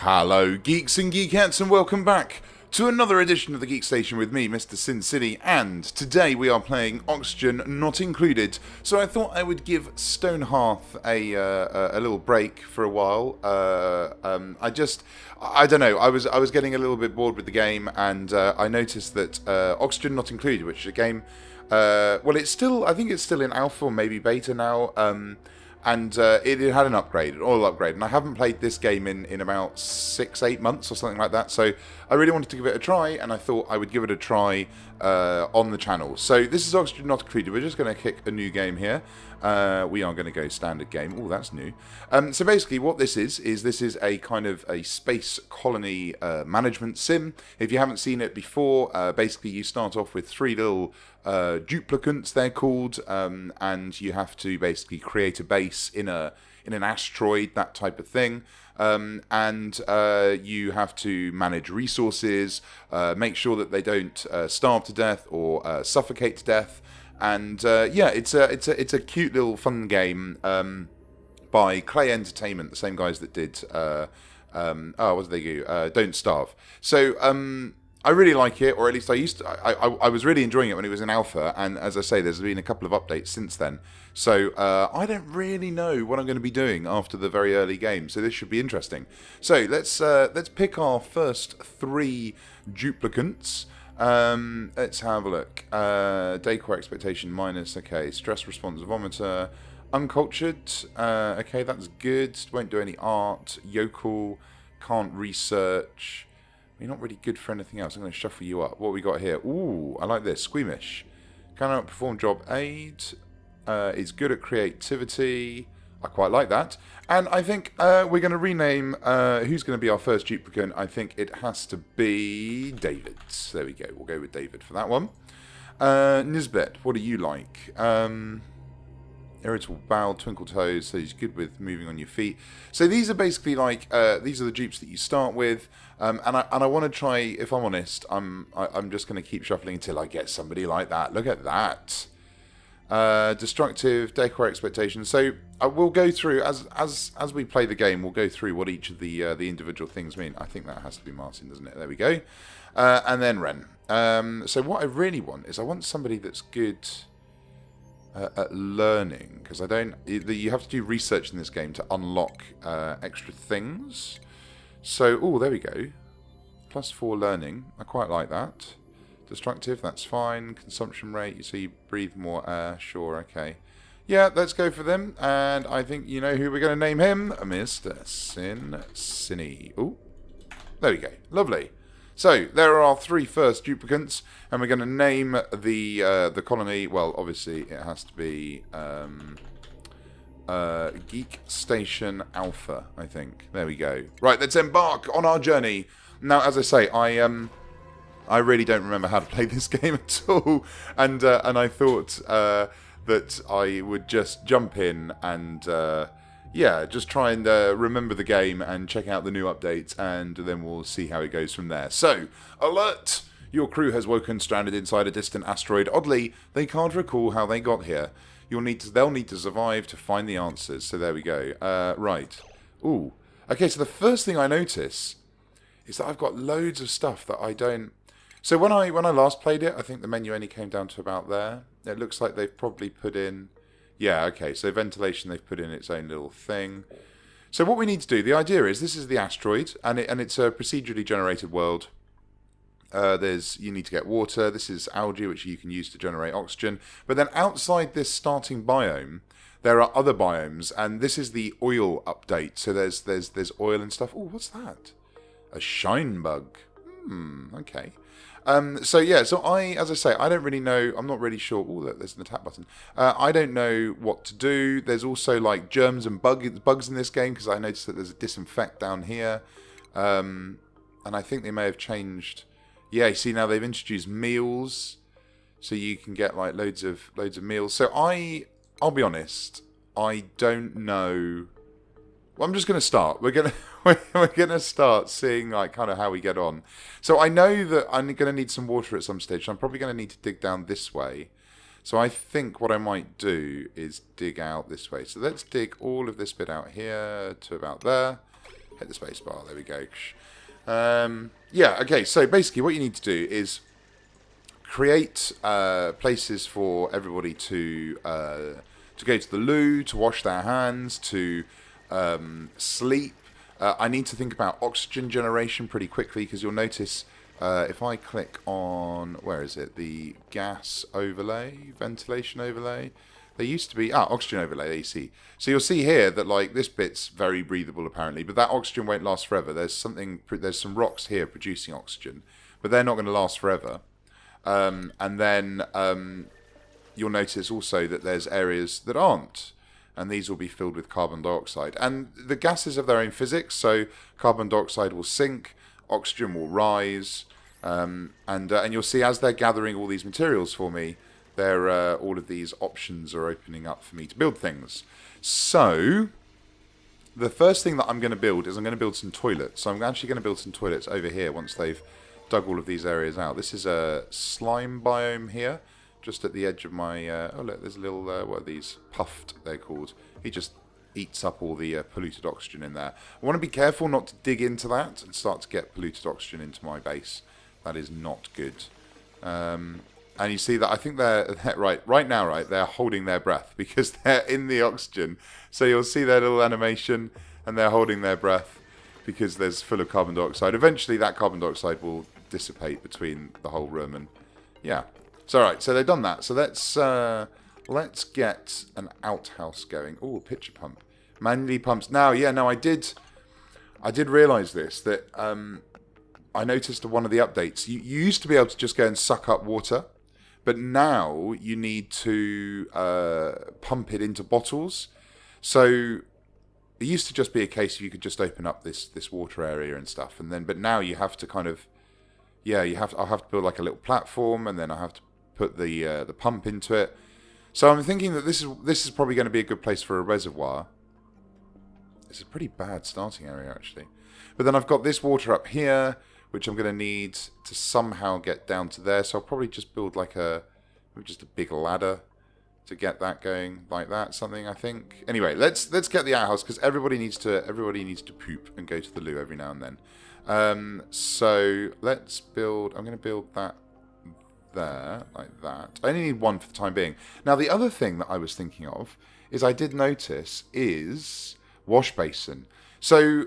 Hello, geeks and geekettes, and welcome back to another edition of the Geekstation with me, Mr. Sinn Sinny, and today we are playing Oxygen Not Included. So I thought I would give Stonehearth a little break for a while. I don't know. I was getting a little bit bored with the game, and I noticed that Oxygen Not Included, which is a game. Well, I think it's still in alpha or maybe beta now. And it had an upgrade, an oil upgrade, and I haven't played this game in about 6-8 months or something like that, so I really wanted to give it a try, and I thought I would give it a try on the channel. So this is Oxygen Not Included. We're just going to kick a new game here. We are going to go standard game. Oh, that's new. So basically what this is a kind of a space colony management sim. If you haven't seen it before, basically you start off with 3 little duplicants, they're called, and you have to basically create a base in an asteroid, that type of thing. And you have to manage resources, make sure that they don't starve to death or suffocate to death. And yeah, it's a cute little fun game by Klei Entertainment, the same guys that did what did they do? Don't Starve. So I really like it, or at least I was really enjoying it when it was in alpha, and as I say, there's been a couple of updates since then. So I don't really know what I'm going to be doing after the very early game, so this should be interesting. So let's pick our first 3 duplicants. Let's have a look. Decor expectation minus. Okay, stress response odometer. Uncultured. Okay, that's good. Won't do any art. Yokel. Can't research. You're not really good for anything else. I'm going to shuffle you up. What we got here? Ooh, I like this. Squeamish. Cannot perform job aid. Is good at creativity. I quite like that. And I think we're going to rename who's going to be our first duplicant. I think it has to be David. There we go. We'll go with David for that one. Nisbet, what do you like? Irritable bowel, twinkle toes, so he's good with moving on your feet. So these are basically like these are the dupes that you start with, and I want to try. If I'm honest, I'm just going to keep shuffling until I get somebody like that. Look at that. Destructive, decor expectations. So we'll go through as we play the game. We'll go through what each of the individual things mean. I think that has to be Martin, doesn't it? There we go. And then Ren. So what I really want is I want somebody that's good at learning, because you have to do research in this game to unlock extra things. So there we go. +4 learning. I quite like that. Destructive, that's fine. Consumption rate, so you breathe more air. Sure, okay. Yeah, let's go for them. And I think you know who we're going to name him. Mr. Sinn Sinny. Oh, there we go. Lovely. So, there are our 3 first duplicants. And we're going to name the colony. Well, obviously, it has to be Geekstation Alpha, I think. There we go. Right, let's embark on our journey. Now, as I say, I really don't remember how to play this game at all, and I thought that I would just jump in and yeah, just try and remember the game and check out the new updates, and then we'll see how it goes from there. So, alert! Your crew has woken stranded inside a distant asteroid. Oddly, they can't recall how they got here. They'll need to survive to find the answers. So there we go. Right. Ooh. Okay, so the first thing I notice is that I've got loads of stuff that I don't. So when I last played it, I think the menu only came down to about there. It looks like they've probably put in. Yeah. Okay. So ventilation, they've put in its own little thing. So what we need to do, the idea is, this is the asteroid, and it's a procedurally generated world. You need to get water. This is algae, which you can use to generate oxygen. But then outside this starting biome, there are other biomes, and this is the oil update. So there's oil and stuff. Oh, what's that? A shine bug. Okay. So yeah, so as I say, I don't really know. I'm not really sure. Oh, there's an attack button. I don't know what to do. There's also like germs and bugs in this game, because I noticed that there's a disinfect down here, and I think they may have changed. Yeah, you see now they've introduced meals, so you can get like loads of meals. So I'll be honest, I don't know. Well, I'm just going to start. We're gonna start seeing like kind of how we get on. So I know that I'm going to need some water at some stage. So I'm probably going to need to dig down this way. So I think what I might do is dig out this way. So let's dig all of this bit out here to about there. Hit the space bar. There we go. Yeah, okay, so basically what you need to do is create places for everybody to go to the loo, to wash their hands, to sleep. I need to think about oxygen generation pretty quickly, because you'll notice if I click on, where is it, the gas overlay, ventilation overlay, there used to be, oxygen overlay, AC. So you'll see here that like this bit's very breathable apparently, but that oxygen won't last forever. There's some rocks here producing oxygen, but they're not going to last forever. And then you'll notice also that there's areas that aren't, and these will be filled with carbon dioxide. And the gases have their own physics, so carbon dioxide will sink, oxygen will rise, and you'll see as they're gathering all these materials for me, all of these options are opening up for me to build things. So the first thing that I'm going to build is I'm going to build some toilets. So I'm actually going to build some toilets over here once they've dug all of these areas out. This is a slime biome here, just at the edge of my... oh, look, there's a little... what are these? Puffed, they're called. He just eats up all the polluted oxygen in there. I want to be careful not to dig into that and start to get polluted oxygen into my base. That is not good. And you see that I think they're right now, they're holding their breath because they're in the oxygen. So you'll see their little animation and they're holding their breath because there's full of carbon dioxide. Eventually that carbon dioxide will dissipate between the whole room, and yeah. So alright, so they've done that. So let's get an outhouse going. Oh, pitcher pump. Manually pumps. Now, yeah, no, I did realise this, that I noticed one of the updates. You used to be able to just go and suck up water, but now you need to pump it into bottles. So it used to just be a case of you could just open up this water area and stuff, and then but now you have to kind of, yeah, I'll have to build like a little platform, and then I have to put the pump into it. So I'm thinking that this is probably going to be a good place for a reservoir. It's a pretty bad starting area actually, but then I've got this water up here, which I'm going to need to somehow get down to there. So I'll probably just build like just a big ladder to get that going like that, something I think. Anyway, let's get the outhouse because everybody needs to poop and go to the loo every now and then. So let's build. I'm going to build that there like that. I only need one for the time being. Now the other thing that I was thinking of is I did notice is wash basin. So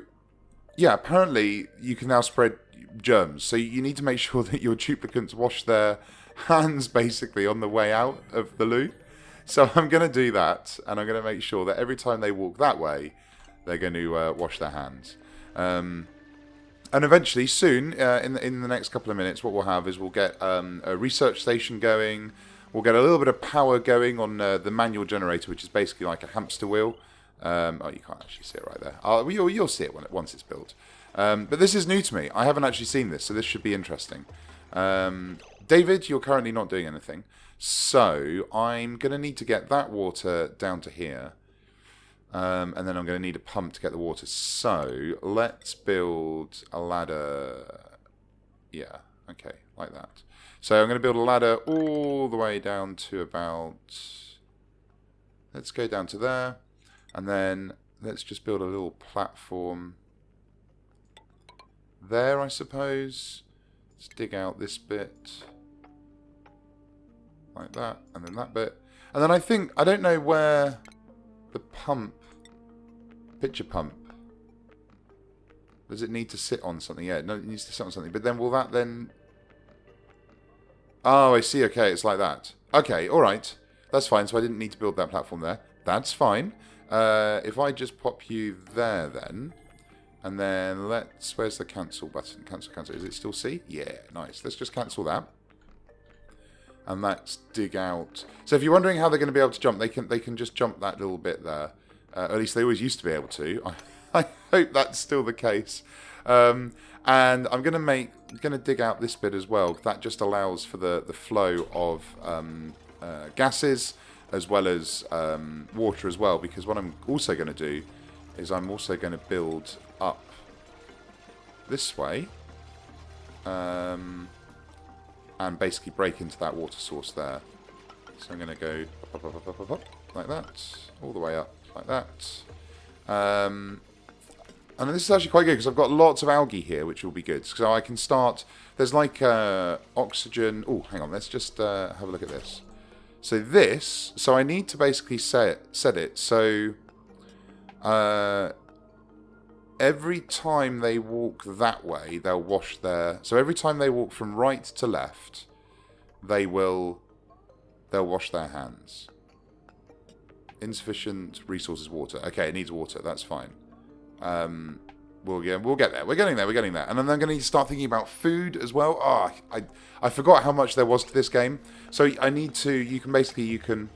yeah, apparently you can now spread germs. So you need to make sure that your duplicants wash their hands basically on the way out of the loo. So I'm going to do that, and I'm going to make sure that every time they walk that way, they're going to wash their hands. And eventually, soon, in the next couple of minutes, what we'll have is we'll get a research station going. We'll get a little bit of power going on the manual generator, which is basically like a hamster wheel. Oh, you can't actually see it right there. You'll see it once it's built. But this is new to me. I haven't actually seen this, so this should be interesting. David, you're currently not doing anything. So I'm going to need to get that water down to here. And then I'm going to need a pump to get the water. So let's build a ladder. Yeah, okay, like that. So I'm going to build a ladder all the way down to about... Let's go down to there. And then let's just build a little platform there, I suppose. Let's dig out this bit. Like that. And then that bit. And then I don't know where the pitcher pump, does it need to sit on something? Yeah, no, it needs to sit on something. But then will that then... Oh, I see. Okay, it's like that. Okay, all right. That's fine. So I didn't need to build that platform there. That's fine. If I just pop you there then, and then where's the cancel button? Cancel. Is it still C? Yeah, nice. Let's just cancel that. And let's dig out. So if you're wondering how they're going to be able to jump, they can just jump that little bit there. At least they always used to be able to. I hope that's still the case. And I'm going to dig out this bit as well. That just allows for the flow of gases as well as water as well. Because what I'm also going to do is I'm also going to build up this way. And basically break into that water source there. So I'm going to go up, like that, all the way up like that. And this is actually quite good because I've got lots of algae here, which will be good. So I can start... There's like oxygen... Oh, hang on. Let's just have a look at this. So this... So I need to basically set it. So every time they walk that way, they'll wash their... So every time they walk from right to left, they'll wash their hands. Insufficient resources, water. Okay, it needs water. That's fine. We'll get there. We're getting there. And then I'm going to need to start thinking about food as well. Oh, I forgot how much there was to this game. So I need to. You can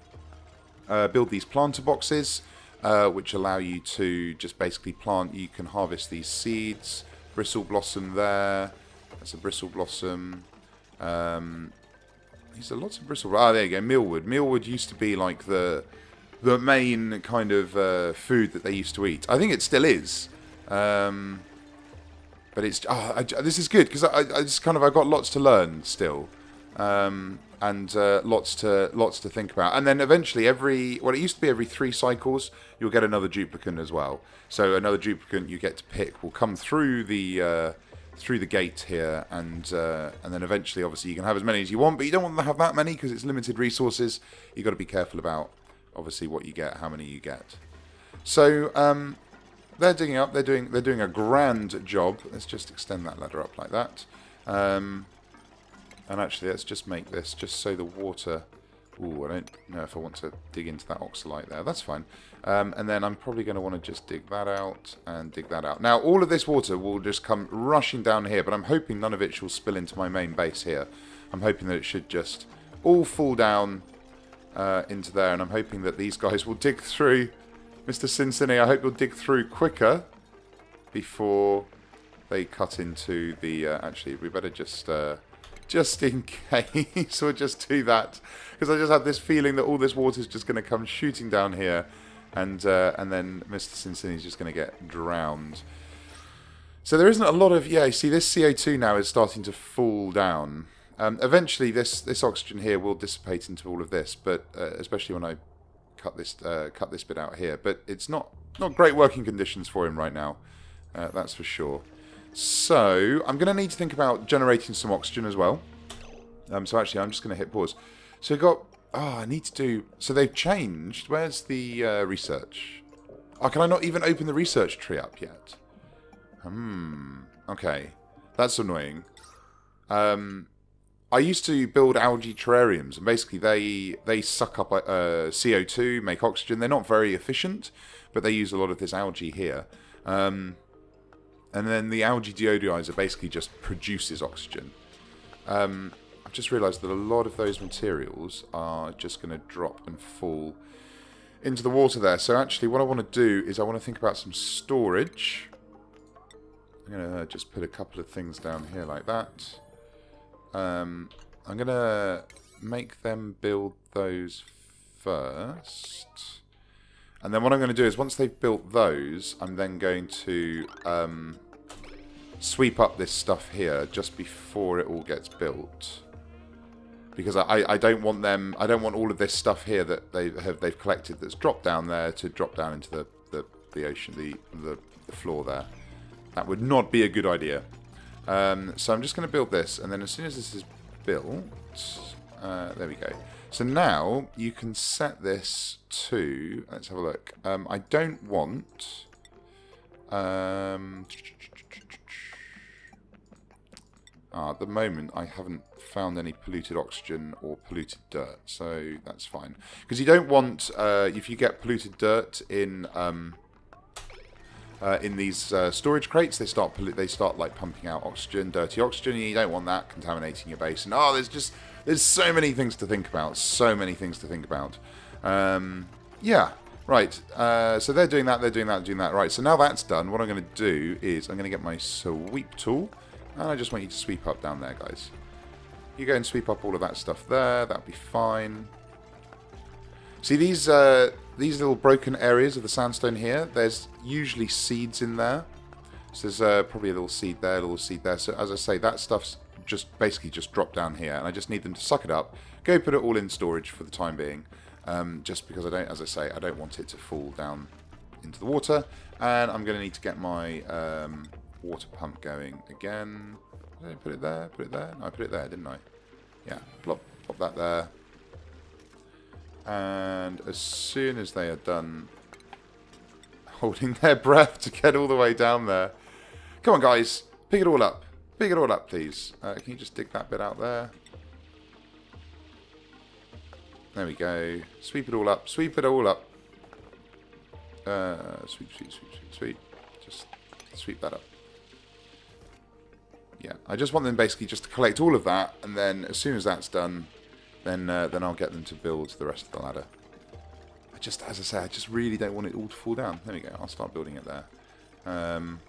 build these planter boxes, which allow you to just basically plant. You can harvest these seeds. Bristle blossom there. That's a bristle blossom. These are lots of bristle. Ah, there you go. Mealwood. Mealwood used to be like the main kind of food that they used to eat. I think it still is. But it's this is good because I just kind of I've got lots to learn still, and lots to think about. And then eventually it used to be every 3 cycles you'll get another duplicant as well. So another duplicant you get to pick will come through the gate here, and then eventually obviously you can have as many as you want, but you don't want to have that many because it's limited resources. You've got to be careful about obviously what you get, how many you get. So they're digging up. They're doing a grand job. Let's just extend that ladder up like that. And actually, let's just make this just so the water. Ooh, I don't know if I want to dig into that oxalite there. That's fine. And then I'm probably going to want to just dig that out and dig that out. Now, all of this water will just come rushing down here, but I'm hoping none of it shall spill into my main base here. I'm hoping that it should just all fall down into there, and I'm hoping that these guys will dig through. Mr. Sinn Sinny, I hope you'll dig through quicker before they cut into the... actually, we better just in case, we'll just do that. Because I just have this feeling that all this water is just going to come shooting down here, and then Mr. Sinn Sinny is just going to get drowned. So there isn't a lot of... Yeah, you see, this CO2 now is starting to fall down. Eventually, this oxygen here will dissipate into all of this, but especially when I cut this bit out here. But it's not great working conditions for him right now. That's for sure. So I'm going to need to think about generating some oxygen as well. So actually, I'm just going to hit pause. So we've got... Oh, I need to do... So they've changed. Where's the research? Oh, can I not even open the research tree up yet? Okay. That's annoying. I used to build algae terrariums, and basically they suck up CO2, make oxygen. They're not very efficient, but they use a lot of this algae here. And then the algae deodorizer basically just produces oxygen. I've just realised that a lot of those materials are just going to drop and fall into the water there. So actually what I want to do is I want to think about some storage. I'm going to just put a couple of things down here like that. I'm going to make them build those first. And then what I'm going to do is once they've built those, I'm then going to sweep up this stuff here just before it all gets built. Because I don't want them, I don't want all of this stuff here that they've collected that's dropped down there to drop down into the ocean, the floor there. That would not be a good idea. So I'm just going to build this, and then as soon as this is built, there we go. So now you can set this to, let's have a look. I don't want, at the moment I haven't found any polluted oxygen or polluted dirt, so that's fine. Because you don't want, if you get polluted dirt in these storage crates, they start like pumping out oxygen, dirty oxygen, and you don't want that contaminating your base. And there's so many things to think about. So many things to think about. Yeah, right. So they're doing that, doing that. Right. So now that's done. What I'm going to do is I'm going to get my sweep tool, and I just want you to sweep up down there, guys. You go and sweep up all of that stuff there. That'll be fine. See these little broken areas of the sandstone here? There's usually seeds in there. So there's probably a little seed there, a little seed there. So as I say, that stuff's basically just dropped down here, and I just need them to suck it up, go put it all in storage for the time being. Just because as I say, I don't want it to fall down into the water. And I'm going to need to get my water pump going again. Did I put it there? Put it there? No, I put it there, didn't I? Yeah, pop that there. And as soon as they are done holding their breath to get all the way down there. Come on, guys. Pick it all up. Pick it all up, please. Can you just dig that bit out there? There we go. Sweep it all up. Sweep it all up. Sweep. Just sweep that up. Yeah, I just want them basically just to collect all of that, and then as soon as that's done, then I'll get them to build the rest of the ladder. As I say, I just really don't want it all to fall down. There we go. I'll start building it there. Can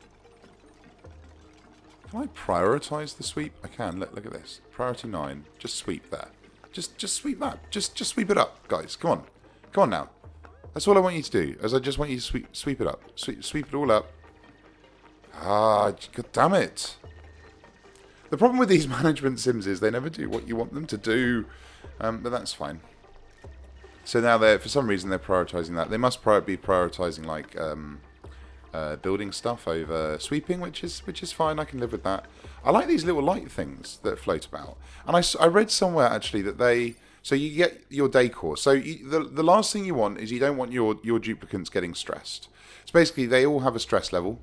I prioritise the sweep? I can. Look at this. Priority 9. Just sweep there. Just sweep that. Just sweep it up, guys. Come on. Come on now. That's all I want you to do. I just want you to sweep it up. Sweep it all up. Ah, god damn it. The problem with these management sims is they never do what you want them to do. But that's fine. So now for some reason they're prioritising that. They must be prioritising like building stuff over sweeping, which is fine. I can live with that. I like these little light things that float about. And I read somewhere actually that so you get your decor. So the last thing you want is you don't want your duplicants getting stressed. So basically they all have a stress level.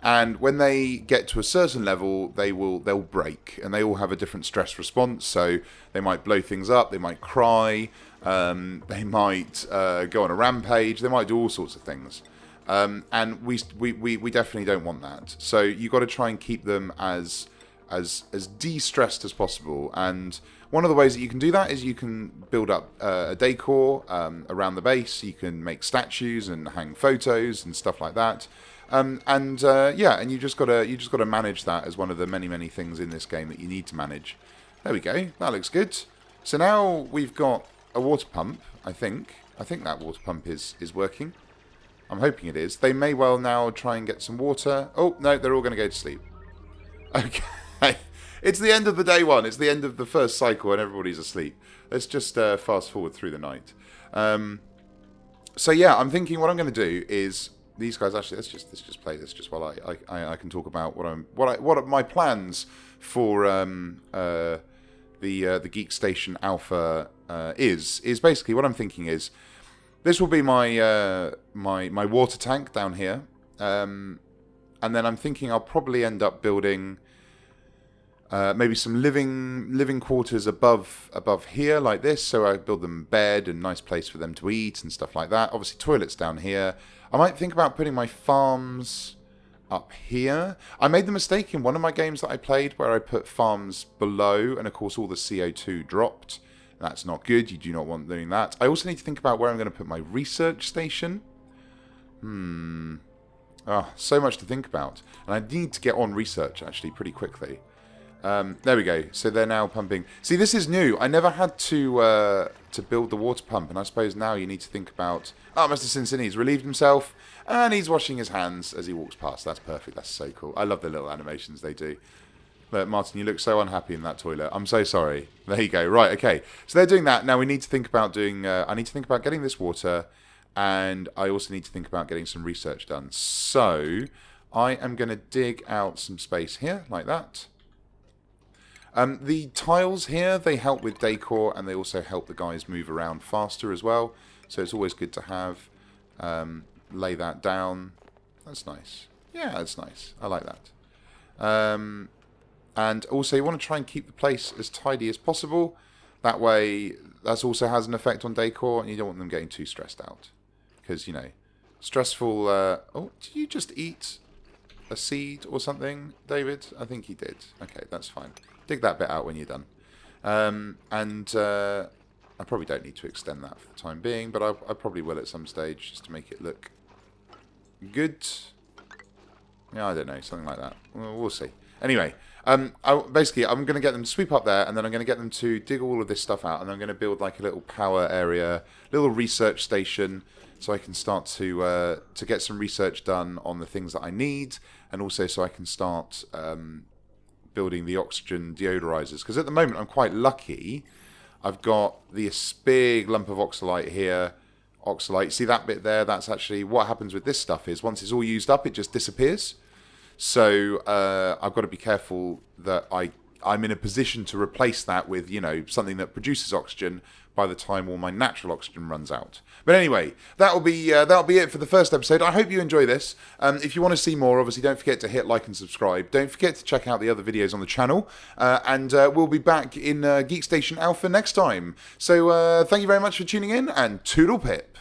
And when they get to a certain level, they'll break, and they all have a different stress response. So they might blow things up, they might cry, they might go on a rampage, they might do all sorts of things. And we definitely don't want that. So you've got to try and keep them as de-stressed as possible. And one of the ways that you can do that is you can build up a decor around the base. You can make statues and hang photos and stuff like that. And you just gotta manage that as one of the many things in this game that you need to manage. There we go. That looks good. So now we've got a water pump. I think that water pump is working. I'm hoping it is. They may well now try and get some water. Oh no, they're all going to go to sleep. Okay, it's the end of the day one. It's the end of the first cycle, and everybody's asleep. Let's just fast forward through the night. So yeah, I'm thinking what I'm going to do is. These guys actually. Let's just play this just while I can talk about what are my plans for the Geekstation Alpha is basically what I'm thinking is this will be my my water tank down here, and then I'm thinking I'll probably end up building maybe some living quarters above here like this, so I build them a bed and nice place for them to eat and stuff like that. Obviously toilets down here. I might think about putting my farms up here. I made the mistake in one of my games that I played where I put farms below, and of course all the CO2 dropped. That's not good. You do not want doing that. I also need to think about where I'm going to put my research station. So much to think about. And I need to get on research actually pretty quickly. There we go. So they're now pumping. See, this is new. I never had to build the water pump, and I suppose now you need to think about. Oh, Mr. Sinn Sinny's relieved himself, and he's washing his hands as he walks past. That's perfect. That's so cool. I love the little animations they do. But Martin, you look so unhappy in that toilet. I'm so sorry. There you go. Right. Okay. So they're doing that now. We need to think about doing. I need to think about getting this water, and I also need to think about getting some research done. So I am going to dig out some space here like that. The tiles here, they help with decor, and they also help the guys move around faster as well. So it's always good to have. Lay that down. That's nice. Yeah, that's nice. I like that. And also you want to try and keep the place as tidy as possible. That way, that also has an effect on decor, and you don't want them getting too stressed out. Because, you know, stressful... oh, did you just eat a seed or something, David? I think he did. Okay, that's fine. Dig that bit out when you're done. I probably don't need to extend that for the time being, but I probably will at some stage just to make it look good. Yeah, I don't know, something like that. We'll see. Anyway, basically, I'm going to get them to sweep up there, and then I'm going to get them to dig all of this stuff out, and I'm going to build like a little power area, little research station, so I can start to get some research done on the things that I need, and also so I can start building the oxygen deodorizers. Because at the moment, I'm quite lucky. I've got this big lump of oxalite here oxalate. See that bit there? That's actually what happens with this stuff is once it's all used up, it just disappears. So I've got to be careful that I'm in a position to replace that with, something that produces oxygen by the time all my natural oxygen runs out. But anyway, that'll be it for the first episode. I hope you enjoy this. If you want to see more, obviously don't forget to hit like and subscribe. Don't forget to check out the other videos on the channel. And we'll be back in Geekstation Alpha next time. So thank you very much for tuning in, and toodle pip.